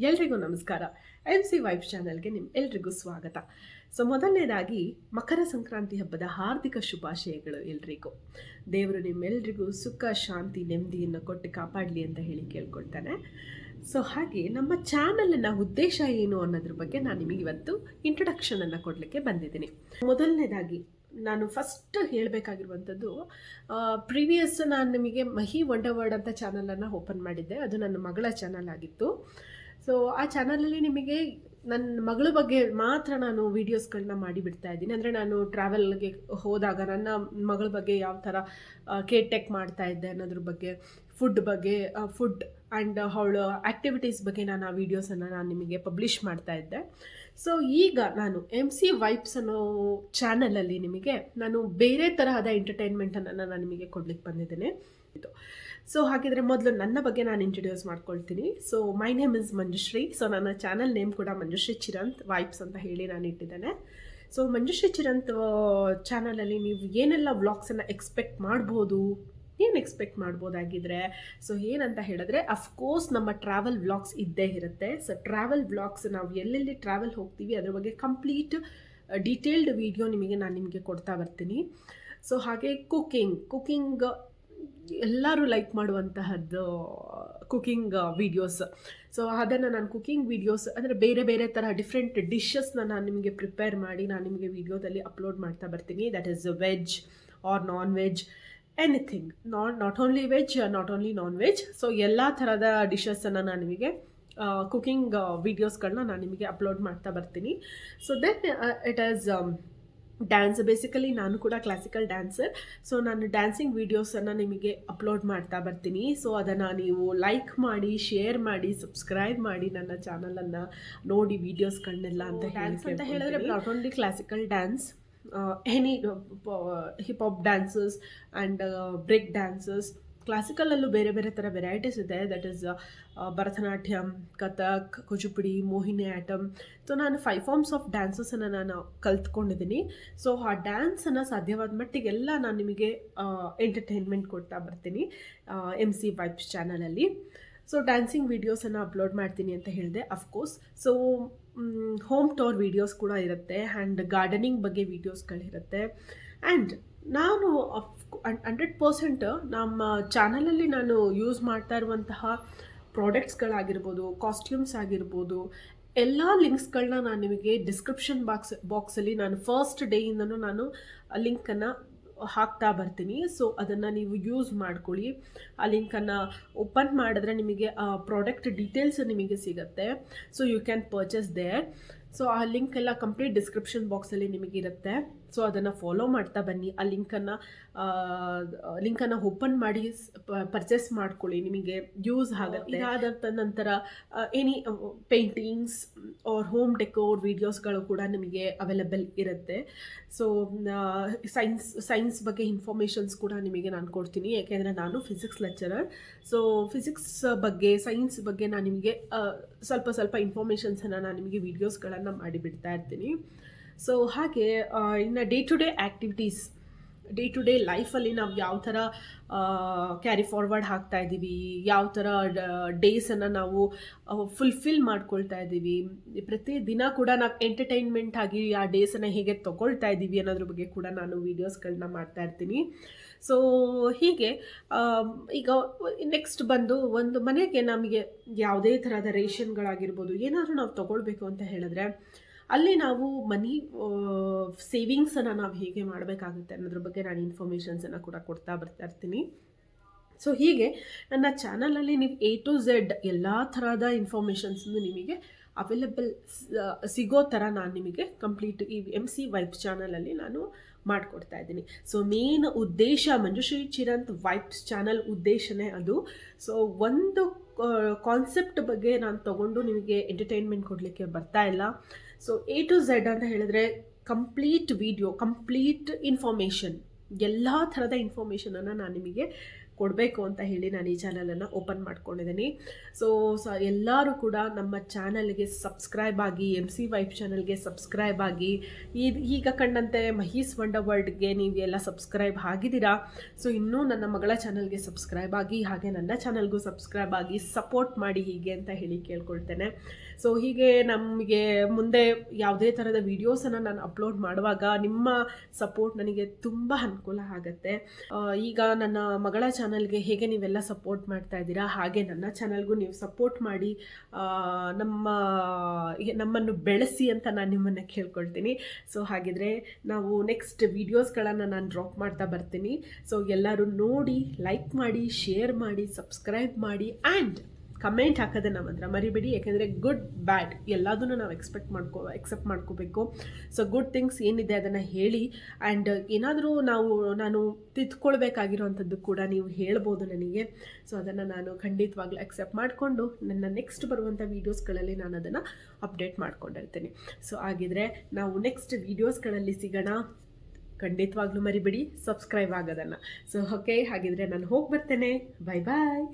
ಎಲ್ರಿಗೂ ನಮಸ್ಕಾರ. MC vibes ಚಾನೆಲ್ಗೆ ಎಲ್ರಿಗೂ ಸ್ವಾಗತ. ಸೊ ಮೊದಲನೇದಾಗಿ ಮಕರ ಸಂಕ್ರಾಂತಿ ಹಬ್ಬದ ಹಾರ್ದಿಕ ಶುಭಾಶಯಗಳು ಎಲ್ರಿಗೂ. ದೇವರು ನಿಮ್ಮೆಲ್ರಿಗೂ ಸುಖ, ಶಾಂತಿ, ನೆಮ್ಮದಿಯನ್ನು ಕೊಟ್ಟು ಕಾಪಾಡಲಿ ಅಂತ ಹೇಳಿ ಕೇಳ್ಕೊಳ್ತಾನೆ. ಸೊ ಹಾಗೆ ನಮ್ಮ ಚಾನಲಿನ ಉದ್ದೇಶ ಏನು ಅನ್ನೋದ್ರ ಬಗ್ಗೆ ನಾನು ನಿಮಗೆ ಇವತ್ತು ಇಂಟ್ರೊಡಕ್ಷನನ್ನು ಕೊಡಲಿಕ್ಕೆ ಬಂದಿದ್ದೀನಿ. ಮೊದಲನೇದಾಗಿ ನಾನು ಫಸ್ಟ್ ಹೇಳಬೇಕಾಗಿರುವಂಥದ್ದು, ಪ್ರೀವಿಯಸ್ ನಾನು ನಿಮಗೆ ಮಹಿ ವಂಡರ್ ವರ್ಡ್ ಅಂತ ಚಾನಲನ್ನು ಓಪನ್ ಮಾಡಿದ್ದೆ. ಅದು ನನ್ನ ಮಗಳ ಚಾನಲ್ ಆಗಿತ್ತು. ಸೊ ಆ ಚಾನಲಲ್ಲಿ ನಿಮಗೆ ನನ್ನ ಮಗಳ ಬಗ್ಗೆ ಮಾತ್ರ ನಾನು ವೀಡಿಯೋಸ್ಗಳನ್ನ ಮಾಡಿಬಿಡ್ತಾ ಇದ್ದೀನಿ. ಅಂದರೆ ನಾನು ಟ್ರಾವೆಲ್ಗೆ ಹೋದಾಗ ನನ್ನ ಮಗಳ ಬಗ್ಗೆ ಯಾವ ಥರ ಕೇರ್ ಟೇಕ್ ಮಾಡ್ತಾ ಇದ್ದೆ ಅನ್ನೋದ್ರ ಬಗ್ಗೆ, ಫುಡ್ ಬಗ್ಗೆ, ಫುಡ್ ಆ್ಯಂಡ್ ಅವಳ ಆ್ಯಕ್ಟಿವಿಟೀಸ್ ಬಗ್ಗೆ ನಾನು ಆ ವೀಡಿಯೋಸನ್ನು ನಾನು ನಿಮಗೆ ಪಬ್ಲಿಷ್ ಮಾಡ್ತಾ ಇದ್ದೆ. ಸೊ ಈಗ ನಾನು MC ವೈಬ್ಸ್ ಅನ್ನೋ ಚಾನಲಲ್ಲಿ ನಿಮಗೆ ನಾನು ಬೇರೆ ತರಹದ ಎಂಟರ್ಟೈನ್ಮೆಂಟನ್ನು ನಾನು ನಿಮಗೆ ಕೊಡ್ಲಿಕ್ಕೆ ಬಂದಿದ್ದೇನೆ. ಸೊ ಹಾಗಿದ್ರೆ ಮೊದಲು ನನ್ನ ಬಗ್ಗೆ ನಾನು ಇಂಟ್ರೊಡ್ಯೂಸ್ ಮಾಡ್ಕೊಳ್ತೀನಿ. So my name is Manjushree. So ನನ್ನ ಚಾನಲ್ ನೇಮ್ ಕೂಡ ಮಂಜುಶ್ರೀ ಚಿರಂತ್ ವೈಬ್ಸ್ ಅಂತ ಹೇಳಿ ನಾನು ಇಟ್ಟಿದ್ದೇನೆ. ಸೊ ಮಂಜುಶ್ರೀ ಚಿರಂತ್ ಚಾನಲಲ್ಲಿ ನೀವು ಏನೆಲ್ಲ ವ್ಲಾಗ್ಸನ್ನು ಎಕ್ಸ್ಪೆಕ್ಟ್ ಮಾಡ್ಬೋದು, ಏನು ಎಕ್ಸ್ಪೆಕ್ಟ್ ಮಾಡ್ಬೋದಾಗಿದ್ರೆ, ಸೊ ಏನಂತ ಹೇಳಿದ್ರೆ ಅಫ್ಕೋರ್ಸ್ ನಮ್ಮ ಟ್ರಾವೆಲ್ ವ್ಲಾಗ್ಸ್ ಇದ್ದೇ ಇರುತ್ತೆ. ಸೊ ಟ್ರಾವೆಲ್ ವ್ಲಾಗ್ಸ್ ನಾವು ಎಲ್ಲೆಲ್ಲಿ ಟ್ರಾವೆಲ್ ಹೋಗ್ತೀವಿ ಅದ್ರ ಬಗ್ಗೆ ಕಂಪ್ಲೀಟ್ ಡೀಟೇಲ್ಡ್ ವಿಡಿಯೋ ನಾನು ನಿಮಗೆ ಕೊಡ್ತಾ ಬರ್ತೀನಿ. ಸೊ ಹಾಗೆ ಕುಕಿಂಗ್ ಎಲ್ಲರೂ ಲೈಕ್ ಮಾಡುವಂತಹದ್ದು ಕುಕಿಂಗ್ ವೀಡಿಯೋಸ್. ಸೊ ಅದನ್ನು ನಾನು ಕುಕಿಂಗ್ ವೀಡಿಯೋಸ್ ಅಂದರೆ ಬೇರೆ ಬೇರೆ ಥರ ಡಿಫ್ರೆಂಟ್ ಡಿಶಸ್ನ ನಾನು ನಿಮಗೆ ಪ್ರಿಪೇರ್ ಮಾಡಿ ನಾನು ನಿಮಗೆ ವೀಡಿಯೋದಲ್ಲಿ ಅಪ್ಲೋಡ್ ಮಾಡ್ತಾ ಬರ್ತೀನಿ. That is veg or non veg, anything, not only veg, not only non veg. So ಎಲ್ಲ ಥರದ ಡಿಶಸನ್ನು ನಾನು ನಿಮಗೆ ಕುಕಿಂಗ್ ವೀಡಿಯೋಸ್ಗಳನ್ನ ನಾನು ನಿಮಗೆ ಅಪ್ಲೋಡ್ ಮಾಡ್ತಾ ಬರ್ತೀನಿ. So then it is dance. Basically ನಾನು ಕೂಡ ಕ್ಲಾಸಿಕಲ್ ಡ್ಯಾನ್ಸರ್. ಸೊ ನಾನು ಡ್ಯಾನ್ಸಿಂಗ್ ವೀಡಿಯೋಸನ್ನು ನಿಮಗೆ ಅಪ್ಲೋಡ್ ಮಾಡ್ತಾ ಬರ್ತೀನಿ. ಸೊ ಅದನ್ನು ನೀವು ಲೈಕ್ ಮಾಡಿ, ಶೇರ್ ಮಾಡಿ, ಸಬ್ಸ್ಕ್ರೈಬ್ ಮಾಡಿ ನನ್ನ ಚಾನಲನ್ನು ನೋಡಿ ವೀಡಿಯೋಸ್ಗಳನ್ನೆಲ್ಲ ಅಂತ ಡ್ಯಾನ್ಸ್ ಅಂತ ಹೇಳಿದ್ರೆ not only classical dance, any hip hop dances and break dances. ಕ್ಲಾಸಿಕಲಲ್ಲೂ ಬೇರೆ ಬೇರೆ ಥರ ವೆರೈಟೀಸ್ ಇದೆ. That is Bharatanatyam, Kathak, Kuchipudi, Mohiniyattam. So ನಾನು 5 ಫಾರ್ಮ್ಸ್ ಆಫ್ ಡ್ಯಾನ್ಸಸನ್ನು ನಾನು ಕಲ್ತ್ಕೊಂಡಿದ್ದೀನಿ. ಸೊ ಆ ಡ್ಯಾನ್ಸನ್ನು ಸಾಧ್ಯವಾದ ಮಟ್ಟಿಗೆಲ್ಲ ನಾನು ನಿಮಗೆ ಎಂಟರ್ಟೈನ್ಮೆಂಟ್ ಕೊಡ್ತಾ ಬರ್ತೀನಿ MC ವೈಬ್ಸ್ ಚಾನಲಲ್ಲಿ. ಸೊ ಡ್ಯಾನ್ಸಿಂಗ್ ವೀಡಿಯೋಸನ್ನು ಅಪ್ಲೋಡ್ ಮಾಡ್ತೀನಿ ಅಂತ ಹೇಳಿದೆ of course. So home tour videos ಕೂಡ ಇರುತ್ತೆ ಆ್ಯಂಡ್ ಗಾರ್ಡನಿಂಗ್ ಬಗ್ಗೆ ವೀಡಿಯೋಸ್ಗಳಿರುತ್ತೆ. ಆ್ಯಂಡ್ ನಾನು 100% ನಮ್ಮ ಚಾನಲಲ್ಲಿ ನಾನು ಯೂಸ್ ಮಾಡ್ತಾ ಇರುವಂತಹ ಪ್ರಾಡಕ್ಟ್ಸ್ಗಳಾಗಿರ್ಬೋದು, ಕಾಸ್ಟ್ಯೂಮ್ಸ್ ಆಗಿರ್ಬೋದು, ಎಲ್ಲ ಲಿಂಕ್ಸ್ಗಳನ್ನ ನಾನು ನಿಮಗೆ ಡಿಸ್ಕ್ರಿಪ್ಷನ್ ಬಾಕ್ಸಲ್ಲಿ ನಾನು ಫಸ್ಟ್ ಡೇಯಿಂದನೂ ನಾನು ಲಿಂಕನ್ನು ಹಾಕ್ತಾ ಬರ್ತೀನಿ. ಸೊ ಅದನ್ನು ನೀವು ಯೂಸ್ ಮಾಡ್ಕೊಳ್ಳಿ. ಆ ಲಿಂಕನ್ನು ಓಪನ್ ಮಾಡಿದ್ರೆ ನಿಮಗೆ ಆ ಪ್ರಾಡಕ್ಟ್ ಡೀಟೇಲ್ಸ್ ನಿಮಗೆ ಸಿಗುತ್ತೆ. So you can purchase there. So ಆ ಲಿಂಕ್ ಎಲ್ಲ ಕಂಪ್ಲೀಟ್ ಡಿಸ್ಕ್ರಿಪ್ಷನ್ ಬಾಕ್ಸಲ್ಲಿ ನಿಮಗಿರುತ್ತೆ. ಸೊ ಅದನ್ನು ಫಾಲೋ ಮಾಡ್ತಾ ಬನ್ನಿ. ಆ ಲಿಂಕನ್ನು ಓಪನ್ ಮಾಡಿ ಪರ್ಚೇಸ್ ಮಾಡ್ಕೊಳ್ಳಿ, ನಿಮಗೆ ಯೂಸ್ ಆಗುತ್ತೆ. ಇದಾದ ನಂತರ any paintings or home decor ವೀಡಿಯೋಸ್ಗಳು ಕೂಡ ನಿಮಗೆ ಅವೈಲೇಬಲ್ ಇರುತ್ತೆ. ಸೊ ಸೈನ್ಸ್ ಬಗ್ಗೆ ಇನ್ಫಾರ್ಮೇಷನ್ಸ್ ಕೂಡ ನಿಮಗೆ ನಾನು ಕೊಡ್ತೀನಿ, ಯಾಕೆಂದರೆ ನಾನು ಫಿಸಿಕ್ಸ್ ಲೆಕ್ಚರರ್. ಸೊ ಫಿಸಿಕ್ಸ್ ಬಗ್ಗೆ, ಸೈನ್ಸ್ ಬಗ್ಗೆ ನಾನು ನಿಮಗೆ ಸ್ವಲ್ಪ ಇನ್ಫಾರ್ಮೇಷನ್ಸನ್ನು ನಾನು ನಿಮಗೆ ವೀಡಿಯೋಸ್ಗಳನ್ನು ಮಾಡಿಬಿಡ್ತಾ ಇರ್ತೀನಿ. ಸೊ ಹಾಗೆ ಇನ್ನು day to day activities, day to day ಲೈಫಲ್ಲಿ ನಾವು ಯಾವ ಥರ ಕ್ಯಾರಿ ಫಾರ್ವರ್ಡ್ ಆಗ್ತಾ ಇದ್ದೀವಿ, ಯಾವ ಥರ ಡೇಸನ್ನು ನಾವು ಫುಲ್ಫಿಲ್ ಮಾಡ್ಕೊಳ್ತಾ ಇದ್ದೀವಿ, ಪ್ರತಿ ದಿನ ಕೂಡ ನಾವು ಎಂಟರ್ಟೈನ್ಮೆಂಟ್ ಆಗಿ ಆ ಡೇಸನ್ನು ಹೇಗೆ ತೊಗೊಳ್ತಾ ಇದ್ದೀವಿ ಅನ್ನೋದ್ರ ಬಗ್ಗೆ ಕೂಡ ನಾನು ವೀಡಿಯೋಸ್ಗಳನ್ನ ಮಾಡ್ತಾ ಇರ್ತೀನಿ. ಸೊ ಹೀಗೆ ಈಗ ನೆಕ್ಸ್ಟ್ ಬಂದು ಒಂದು ಮನೆಗೆ ನಮಗೆ ಯಾವುದೇ ಥರದ ರೇಷನ್ಗಳಾಗಿರ್ಬೋದು, ಏನಾದರೂ ನಾವು ತೊಗೊಳ್ಬೇಕು ಅಂತ ಹೇಳಿದ್ರೆ ಅಲ್ಲಿ ನಾವು ಮನಿ ಸೇವಿಂಗ್ಸನ್ನು ನಾವು ಹೇಗೆ ಮಾಡಬೇಕಾಗುತ್ತೆ ಅನ್ನೋದ್ರ ಬಗ್ಗೆ ನಾನು ಇನ್ಫಾರ್ಮೇಷನ್ಸನ್ನು ಕೂಡ ಕೊಡ್ತಾ ಬರ್ತಾ ಇರ್ತೀನಿ. ಸೊ ಹೀಗೆ ನನ್ನ ಚಾನಲಲ್ಲಿ ನೀವು A to Z ಎಲ್ಲ ಥರದ ಇನ್ಫಾರ್ಮೇಷನ್ಸನ್ನು ನಿಮಗೆ ಅವೈಲೇಬಲ್ ಸಿಗೋ ಥರ ನಾನು ನಿಮಗೆ ಕಂಪ್ಲೀಟ್ ಈ MC ವೈಬ್ಸ್ ಚಾನಲಲ್ಲಿ ನಾನು ಮಾಡಿಕೊಡ್ತಾ ಇದ್ದೀನಿ. ಸೊ ಮೇನ್ ಉದ್ದೇಶ ಮಂಜುಶ್ರೀ ಚಿರಂತ್ ವೈಬ್ಸ್ ಚಾನಲ್ ಉದ್ದೇಶನೇ ಅದು. ಸೊ ಒಂದು ಕಾನ್ಸೆಪ್ಟ್ ಬಗ್ಗೆ ನಾನು ತೊಗೊಂಡು ನಿಮಗೆ ಎಂಟರ್ಟೈನ್ಮೆಂಟ್ ಕೊಡಲಿಕ್ಕೆ ಬರ್ತಾ ಇಲ್ಲ. ಸೊ A to Z ಅಂತ ಹೇಳಿದ್ರೆ ಕಂಪ್ಲೀಟ್ ವಿಡಿಯೋ, ಕಂಪ್ಲೀಟ್ ಇನ್ಫಾರ್ಮೇಷನ್, ಎಲ್ಲ ಥರದ ಇನ್ಫಾರ್ಮೇಷನನ್ನು ನಾನು ನಿಮಗೆ ಕೊಡಬೇಕು ಅಂತ ಹೇಳಿ ನಾನು ಈ ಚಾನಲನ್ನು ಓಪನ್ ಮಾಡ್ಕೊಂಡಿದ್ದೀನಿ. ಸೊ ಎಲ್ಲರೂ ಕೂಡ ನಮ್ಮ ಚಾನಲ್ಗೆ ಸಬ್ಸ್ಕ್ರೈಬ್ ಆಗಿ, MC ವೈಫ್ ಚಾನಲ್ಗೆ ಸಬ್ಸ್ಕ್ರೈಬ್ ಆಗಿ, ಈಗ ಕಂಡಂತೆ ಮಹೀಸ್ ವಂಡರ್ ವರ್ಲ್ಡ್ಗೆ ನೀವೆಲ್ಲ ಸಬ್ಸ್ಕ್ರೈಬ್ ಆಗಿದ್ದೀರಾ. ಸೊ ಇನ್ನೂ ನನ್ನ ಮಗಳ ಚಾನಲ್ಗೆ ಸಬ್ಸ್ಕ್ರೈಬ್ ಆಗಿ, ಹಾಗೆ ನನ್ನ ಚಾನಲ್ಗೂ ಸಬ್ಸ್ಕ್ರೈಬ್ ಆಗಿ ಸಪೋರ್ಟ್ ಮಾಡಿ ಹೀಗೆ ಅಂತ ಹೇಳಿ ಕೇಳ್ಕೊಳ್ತೇನೆ. ಸೊ ಹೀಗೆ ನಮಗೆ ಮುಂದೆ ಯಾವುದೇ ಥರದ ವೀಡಿಯೋಸನ್ನು ನಾನು ಅಪ್ಲೋಡ್ ಮಾಡುವಾಗ ನಿಮ್ಮ ಸಪೋರ್ಟ್ ನನಗೆ ತುಂಬ ಅನುಕೂಲ ಆಗುತ್ತೆ. ಈಗ ನನ್ನ ಮಗಳ ಚಾನಲ್ಗೆ ಹೇಗೆ ನೀವೆಲ್ಲ ಸಪೋರ್ಟ್ ಮಾಡ್ತಾ ಇದ್ದೀರಾ, ಹಾಗೆ ನನ್ನ ಚಾನಲ್ಗೂ ನೀವು ಸಪೋರ್ಟ್ ಮಾಡಿ ನಮ್ಮನ್ನು ಬೆಳೆಸಿ ಅಂತ ನಾನು ನಿಮ್ಮನ್ನು ಕೇಳ್ಕೊಳ್ತೀನಿ. ಸೊ ಹಾಗಿದ್ರೆ ನಾವು ನೆಕ್ಸ್ಟ್ ವೀಡಿಯೋಸ್ಗಳನ್ನು ನಾನು ಡ್ರಾಪ್ ಮಾಡ್ತಾ ಬರ್ತೀನಿ. ಸೊ ಎಲ್ಲರೂ ನೋಡಿ, ಲೈಕ್ ಮಾಡಿ, ಶೇರ್ ಮಾಡಿ, ಸಬ್ಸ್ಕ್ರೈಬ್ ಮಾಡಿ ಆ್ಯಂಡ್ ಕಮೆಂಟ್ ಹಾಕೋದನ್ನು ಮಾತ್ರ ಮರಿಬೇಡಿ. ಯಾಕೆಂದರೆ ಗುಡ್ ಬ್ಯಾಡ್ ಎಲ್ಲದನ್ನು ನಾವು ಎಕ್ಸೆಪ್ಟ್ ಮಾಡ್ಕೋಬೇಕು. ಸೊ ಗುಡ್ ಥಿಂಗ್ಸ್ ಏನಿದೆ ಅದನ್ನು ಹೇಳಿ, ಆ್ಯಂಡ್ ಏನಾದರೂ ನಾನು ತಿದ್ಕೊಳ್ಬೇಕಾಗಿರೋವಂಥದ್ದು ಕೂಡ ನೀವು ಹೇಳ್ಬೋದು ನನಗೆ. ಸೊ ಅದನ್ನು ನಾನು ಖಂಡಿತವಾಗ್ಲೂ ಅಕ್ಸೆಪ್ಟ್ ಮಾಡಿಕೊಂಡು ನನ್ನ ನೆಕ್ಸ್ಟ್ ಬರುವಂಥ ವೀಡಿಯೋಸ್ಗಳಲ್ಲಿ ನಾನು ಅದನ್ನು ಅಪ್ಡೇಟ್ ಮಾಡ್ಕೊಂಡಿರ್ತೀನಿ. ಸೊ ಹಾಗಿದ್ರೆ ನಾವು ನೆಕ್ಸ್ಟ್ ವೀಡಿಯೋಸ್ಗಳಲ್ಲಿ ಸಿಗೋಣ. ಖಂಡಿತವಾಗ್ಲೂ ಮರಿಬೇಡಿ ಸಬ್ಸ್ಕ್ರೈಬ್ ಆಗೋದನ್ನು. ಸೊ ಓಕೆ, ಹಾಗಿದ್ರೆ ನಾನು ಹೋಗಿ ಬರ್ತೇನೆ. ಬಾಯ್ ಬಾಯ್.